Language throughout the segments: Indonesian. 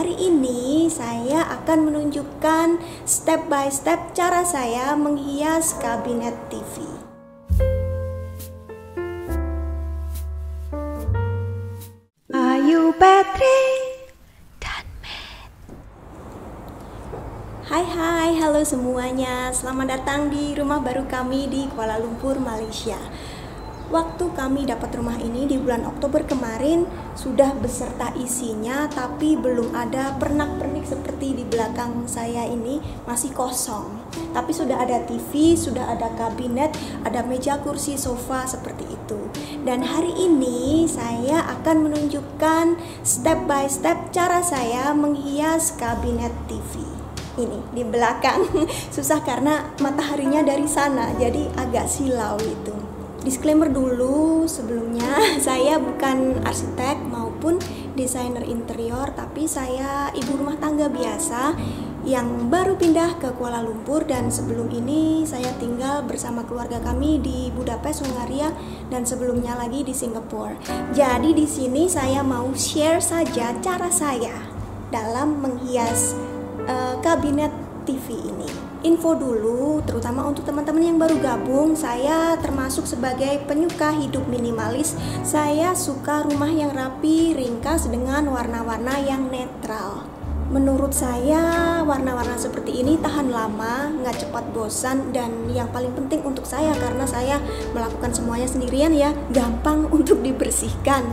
hari ini saya akan menunjukkan step by step cara saya menghias kabinet TV. Ayu Patrick dan Matt. Hai, halo semuanya. Selamat datang di rumah baru kami di Kuala Lumpur, Malaysia. Waktu kami dapat rumah ini di bulan Oktober kemarin sudah beserta isinya, tapi belum ada pernak-pernik seperti di belakang saya ini, masih kosong. Tapi sudah ada TV, sudah ada kabinet, ada meja, kursi, sofa seperti itu. Dan hari ini saya akan menunjukkan step by step cara saya menghias kabinet TV. Ini di belakang susah karena mataharinya dari sana, jadi agak silau itu. Disclaimer dulu sebelumnya, saya bukan arsitek maupun desainer interior, tapi saya ibu rumah tangga biasa yang baru pindah ke Kuala Lumpur, dan sebelum ini saya tinggal bersama keluarga kami di Budapest, Hungaria, dan sebelumnya lagi di Singapura. Jadi di sini saya mau share saja cara saya dalam menghias kabinet TV ini. Info dulu, terutama untuk teman-teman yang baru gabung, saya termasuk sebagai penyuka hidup minimalis. Saya suka rumah yang rapi, ringkas dengan warna-warna yang netral. Menurut saya, warna-warna seperti ini tahan lama, nggak cepat bosan, dan yang paling penting untuk saya, karena saya melakukan semuanya sendirian ya, gampang untuk dibersihkan.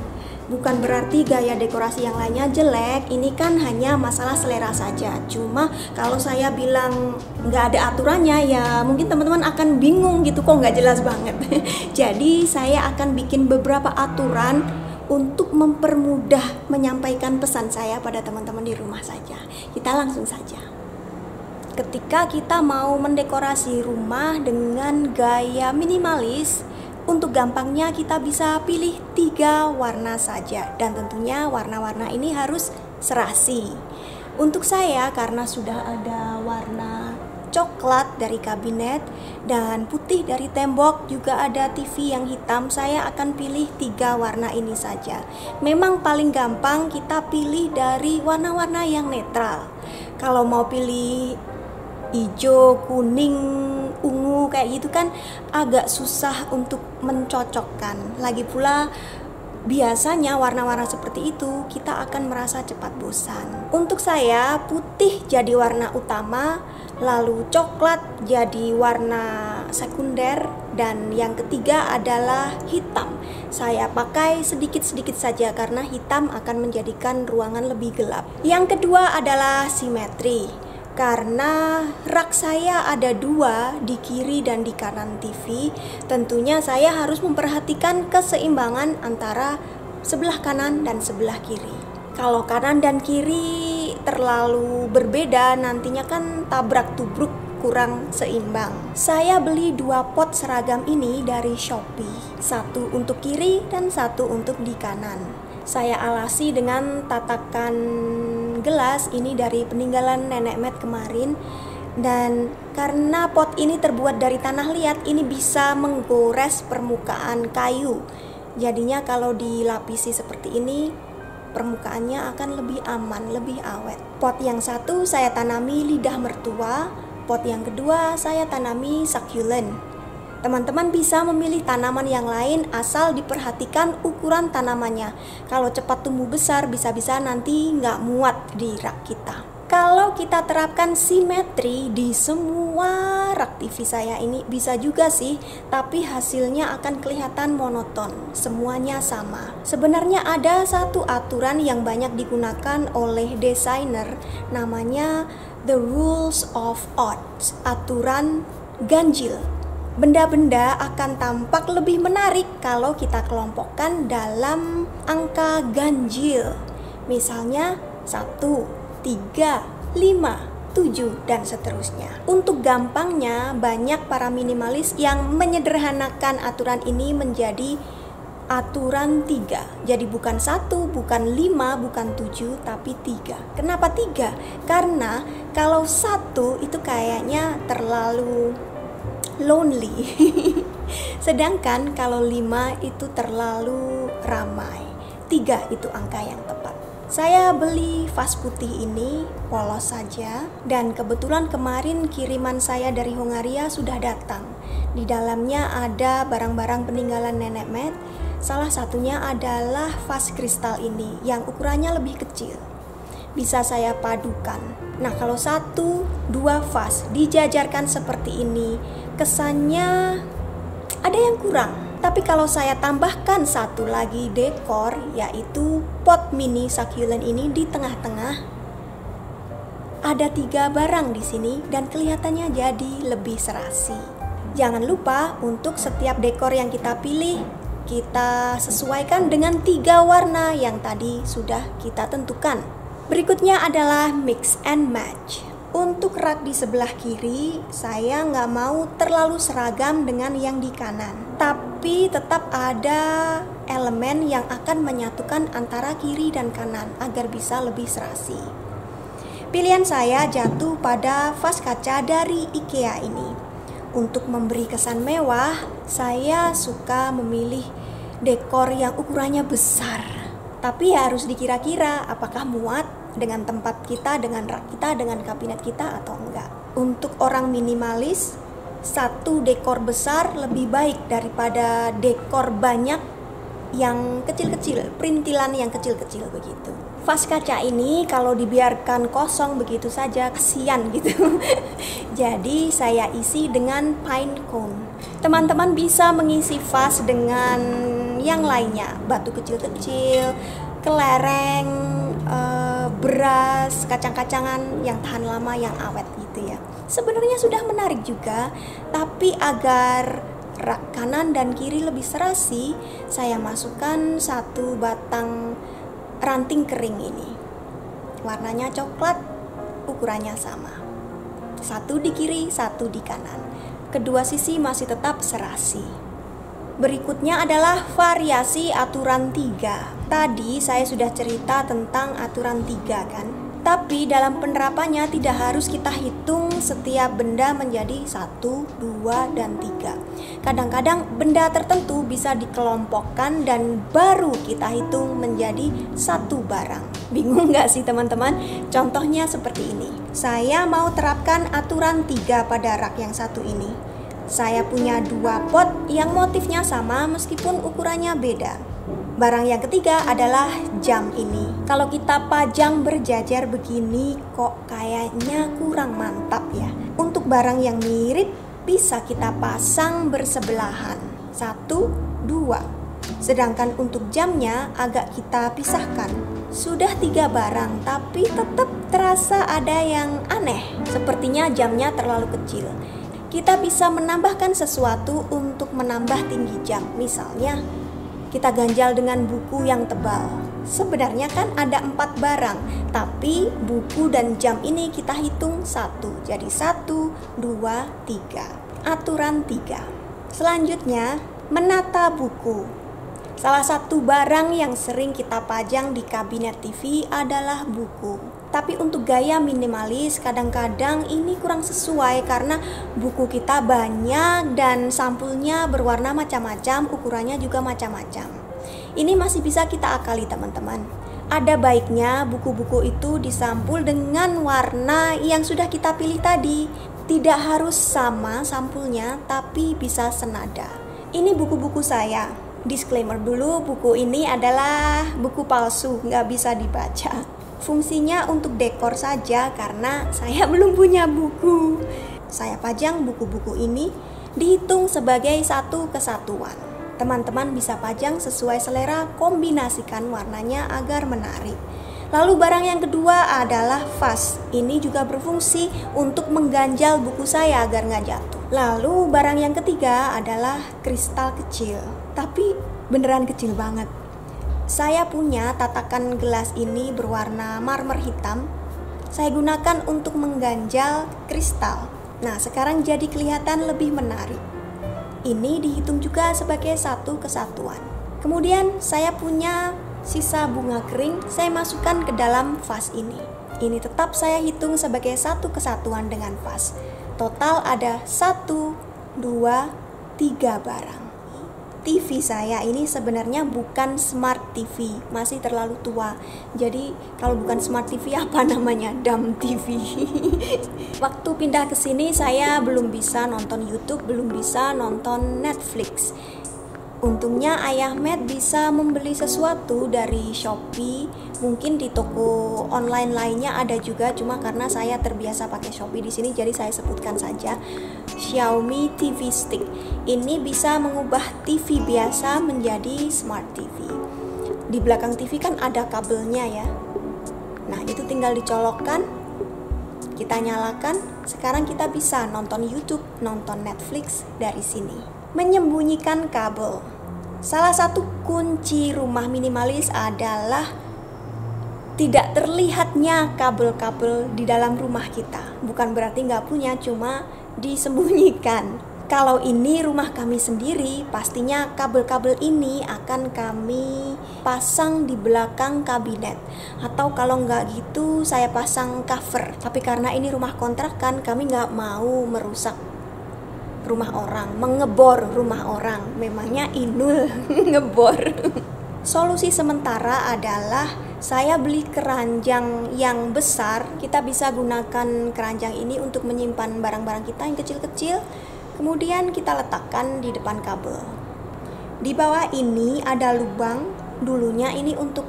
Bukan berarti gaya dekorasi yang lainnya jelek, ini kan hanya masalah selera saja. Cuma kalau saya bilang nggak ada aturannya, ya mungkin teman-teman akan bingung gitu, kok nggak jelas banget. Jadi saya akan bikin beberapa aturan untuk mempermudah menyampaikan pesan saya pada teman-teman di rumah saja. Kita langsung saja. Ketika kita mau mendekorasi rumah dengan gaya minimalis, untuk gampangnya kita bisa pilih 3 warna saja, dan tentunya warna-warna ini harus serasi. Untuk saya, karena sudah ada warna coklat dari kabinet dan putih dari tembok, juga ada TV yang hitam, saya akan pilih 3 warna ini saja. Memang paling gampang kita pilih dari warna-warna yang netral. Kalau mau pilih hijau, kuning, ungu kayak gitu kan agak susah untuk mencocokkan. Lagi pula biasanya warna-warna seperti itu kita akan merasa cepat bosan. Untuk saya, putih jadi warna utama, lalu coklat jadi warna sekunder, dan yang ketiga adalah hitam. Saya pakai sedikit-sedikit saja karena hitam akan menjadikan ruangan lebih gelap. Yang kedua adalah simetri. Karena rak saya ada 2 di kiri dan di kanan TV, tentunya saya harus memperhatikan keseimbangan antara sebelah kanan dan sebelah kiri. Kalau kanan dan kiri terlalu berbeda, nantinya kan tabrak-tubruk, kurang seimbang. Saya beli 2 pot seragam ini dari Shopee, 1 untuk kiri dan 1 untuk di kanan. Saya alasi dengan tatakan gelas ini dari peninggalan nenek Matt kemarin, dan karena pot ini terbuat dari tanah liat, ini bisa menggores permukaan kayu. Jadinya kalau dilapisi seperti ini, permukaannya akan lebih aman, lebih awet. Pot yang satu saya tanami lidah mertua, pot yang kedua saya tanami succulent. Teman-teman bisa memilih tanaman yang lain asal diperhatikan ukuran tanamannya. Kalau cepat tumbuh besar, bisa-bisa nanti nggak muat di rak kita. Kalau kita terapkan simetri di semua rak TV saya ini, bisa juga sih, tapi hasilnya akan kelihatan monoton, semuanya sama. Sebenarnya ada satu aturan yang banyak digunakan oleh desainer, namanya the rules of odds, aturan ganjil. Benda-benda akan tampak lebih menarik kalau kita kelompokkan dalam angka ganjil. Misalnya 1, 3, 5, 7, dan seterusnya. Untuk gampangnya, banyak para minimalis yang menyederhanakan aturan ini menjadi aturan 3. Jadi bukan 1, bukan 5, bukan 7, tapi 3. Kenapa 3? Karena kalau 1 itu kayaknya terlalu lonely. Sedangkan kalau 5 itu terlalu ramai. 3 itu angka yang tepat. Saya beli vas putih ini polos saja, dan kebetulan kemarin kiriman saya dari Hongaria sudah datang. Di dalamnya ada barang-barang peninggalan nenek Matt. Salah satunya adalah vas kristal ini yang ukurannya lebih kecil. Bisa saya padukan. Nah, kalau 1-2 vas dijajarkan seperti ini, kesannya ada yang kurang. Tapi kalau saya tambahkan satu lagi dekor, yaitu pot mini succulent ini di tengah-tengah, ada 3 barang di sini dan kelihatannya jadi lebih serasi. Jangan lupa untuk setiap dekor yang kita pilih, kita sesuaikan dengan 3 warna yang tadi sudah kita tentukan. Berikutnya adalah mix and match. Untuk rak di sebelah kiri, saya nggak mau terlalu seragam dengan yang di kanan. Tapi tetap ada elemen yang akan menyatukan antara kiri dan kanan agar bisa lebih serasi. Pilihan saya jatuh pada vas kaca dari IKEA ini. Untuk memberi kesan mewah, saya suka memilih dekor yang ukurannya besar. Tapi harus dikira-kira apakah muat dengan tempat kita, dengan rak kita, dengan kabinet kita atau enggak. Untuk orang minimalis, 1 dekor besar lebih baik daripada dekor banyak yang kecil-kecil, perintilan yang kecil-kecil begitu. Vas kaca ini kalau dibiarkan kosong begitu saja, kesian gitu. Jadi saya isi dengan pine cone. Teman-teman bisa mengisi vas dengan yang lainnya, batu kecil-kecil, kelereng, beras, kacang-kacangan yang tahan lama, yang awet gitu ya. Sebenarnya sudah menarik juga, tapi agar rak kanan dan kiri lebih serasi, saya masukkan 1 batang ranting kering ini. Warnanya coklat, ukurannya sama. 1 di kiri, 1 di kanan. Kedua sisi masih tetap serasi. Berikutnya adalah variasi aturan 3. Tadi saya sudah cerita tentang aturan 3 kan. Tapi dalam penerapannya tidak harus kita hitung setiap benda menjadi 1, 2, dan 3. Kadang-kadang benda tertentu bisa dikelompokkan dan baru kita hitung menjadi 1 barang. Bingung nggak sih teman-teman? Contohnya seperti ini. Saya mau terapkan aturan 3 pada rak yang satu ini. Saya punya 2 pot yang motifnya sama meskipun ukurannya beda. Barang yang ketiga adalah jam ini. Kalau kita pajang berjajar begini kok kayaknya kurang mantap ya. Untuk barang yang mirip bisa kita pasang bersebelahan. 1, 2. Sedangkan untuk jamnya agak kita pisahkan. Sudah 3 barang tapi tetap terasa ada yang aneh. Sepertinya jamnya terlalu kecil. Kita bisa menambahkan sesuatu untuk menambah tinggi jam. Misalnya, kita ganjal dengan buku yang tebal. Sebenarnya kan ada 4 barang, tapi buku dan jam ini kita hitung 1. Jadi 1, 2, 3. Aturan 3. Selanjutnya, menata buku. Salah satu barang yang sering kita pajang di kabinet TV adalah buku. Tapi untuk gaya minimalis kadang-kadang ini kurang sesuai karena buku kita banyak dan sampulnya berwarna macam-macam, ukurannya juga macam-macam. Ini masih bisa kita akali teman-teman. Ada baiknya buku-buku itu disampul dengan warna yang sudah kita pilih tadi. Tidak harus sama sampulnya, tapi bisa senada. Ini buku-buku saya. Disclaimer dulu, buku ini adalah buku palsu, nggak bisa dibaca. Fungsinya untuk dekor saja karena saya belum punya buku. Saya pajang buku-buku ini dihitung sebagai 1 kesatuan. Teman-teman bisa pajang sesuai selera, kombinasikan warnanya agar menarik. Lalu barang yang kedua adalah vas. Ini juga berfungsi untuk mengganjal buku saya agar nggak jatuh. Lalu barang yang ketiga adalah kristal kecil. Tapi beneran kecil banget. Saya punya tatakan gelas ini berwarna marmer hitam. Saya gunakan untuk mengganjal kristal. Nah, sekarang jadi kelihatan lebih menarik. Ini dihitung juga sebagai 1 kesatuan. Kemudian saya punya sisa bunga kering, saya masukkan ke dalam vas ini. Ini tetap saya hitung sebagai 1 kesatuan dengan vas. Total ada 1, 2, 3 barang. TV saya ini sebenarnya bukan smart TV, masih terlalu tua. Jadi kalau bukan Smart TV apa namanya? Dumb TV. Waktu pindah ke sini saya belum bisa nonton YouTube, belum bisa nonton Netflix. Untungnya Ayah Matt bisa membeli sesuatu dari Shopee. Mungkin di toko online lainnya ada juga, cuma karena saya terbiasa pakai Shopee di sini jadi saya sebutkan saja. Xiaomi TV Stick. Ini bisa mengubah TV biasa menjadi Smart TV. Di belakang TV kan ada kabelnya ya. Nah, itu tinggal dicolokkan, kita nyalakan. Sekarang kita bisa nonton YouTube, nonton Netflix dari sini. Menyembunyikan kabel. Salah satu kunci rumah minimalis adalah tidak terlihatnya kabel-kabel di dalam rumah kita. Bukan berarti nggak punya, cuma disembunyikan. Kalau ini rumah kami sendiri, pastinya kabel-kabel ini akan kami pasang di belakang kabinet. Atau kalau nggak gitu, saya pasang cover. Tapi karena ini rumah kontrakan, kami nggak mau merusak rumah orang, mengebor rumah orang. Memangnya Inul ngebor. Solusi sementara adalah saya beli keranjang yang besar. Kita bisa gunakan keranjang ini untuk menyimpan barang-barang kita yang kecil-kecil. Kemudian kita letakkan di depan kabel. Di bawah ini ada lubang. Dulunya ini untuk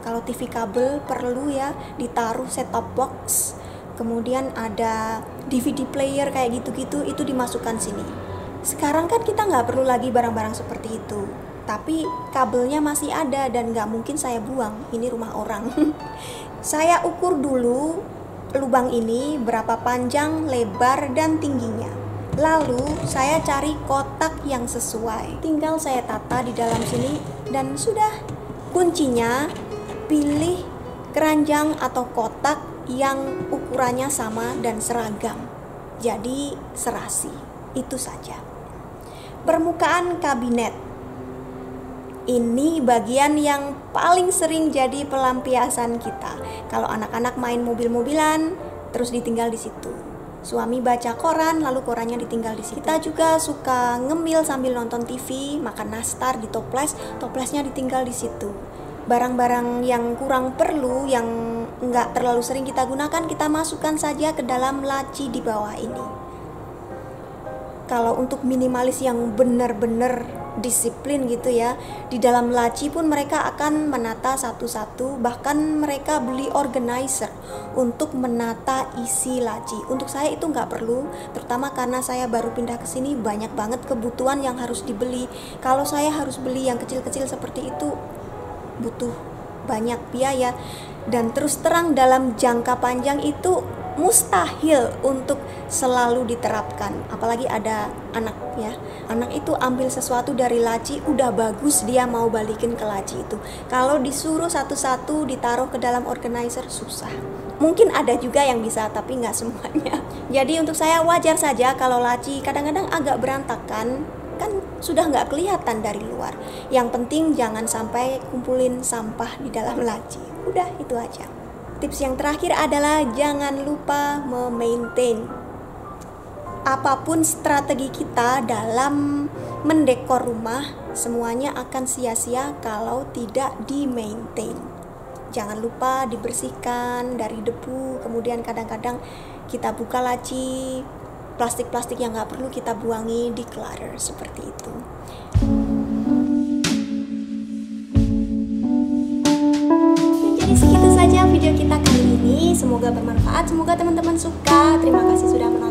kalau TV kabel perlu ya ditaruh set-top box. Kemudian ada DVD player kayak gitu-gitu, itu dimasukkan sini. Sekarang kan kita nggak perlu lagi barang-barang seperti itu. Tapi kabelnya masih ada dan nggak mungkin saya buang. Ini rumah orang. Saya ukur dulu lubang ini berapa panjang, lebar, dan tingginya. Lalu saya cari kotak yang sesuai. Tinggal saya tata di dalam sini dan sudah. Kuncinya pilih keranjang atau kotak yang ukurannya sama dan seragam. Jadi serasi. Itu saja. Permukaan kabinet. Ini bagian yang paling sering jadi pelampiasan kita. Kalau anak-anak main mobil-mobilan, terus ditinggal di situ. Suami baca koran, lalu korannya ditinggal di situ. Kita juga suka ngemil sambil nonton TV, makan nastar di toples, toplesnya ditinggal di situ. Barang-barang yang kurang perlu, yang nggak terlalu sering kita gunakan, kita masukkan saja ke dalam laci di bawah ini. Kalau untuk minimalis yang benar-benar disiplin gitu ya, di dalam laci pun mereka akan menata satu-satu. Bahkan mereka beli organizer untuk menata isi laci. Untuk saya itu nggak perlu, terutama karena saya baru pindah ke sini, banyak banget kebutuhan yang harus dibeli. Kalau saya harus beli yang kecil-kecil seperti itu, butuh banyak biaya, dan terus terang dalam jangka panjang itu mustahil untuk selalu diterapkan. Apalagi ada anak ya, anak itu ambil sesuatu dari laci udah bagus, dia mau balikin ke laci itu. Kalau disuruh satu-satu ditaruh ke dalam organizer susah. Mungkin ada juga yang bisa, tapi nggak semuanya. Jadi untuk saya wajar saja kalau laci kadang-kadang agak berantakan, kan sudah nggak kelihatan dari luar. Yang penting jangan sampai kumpulin sampah di dalam laci. Udah, itu aja. Tips yang terakhir adalah jangan lupa memaintain. Apapun strategi kita dalam mendekor rumah, semuanya akan sia-sia kalau tidak di-maintain. Jangan lupa dibersihkan dari debu. Kemudian kadang-kadang kita buka laci, plastik-plastik yang nggak perlu kita buangi, declutter, seperti itu. Jadi segitu saja video kita kali ini. Semoga bermanfaat, semoga teman-teman suka. Terima kasih sudah menonton.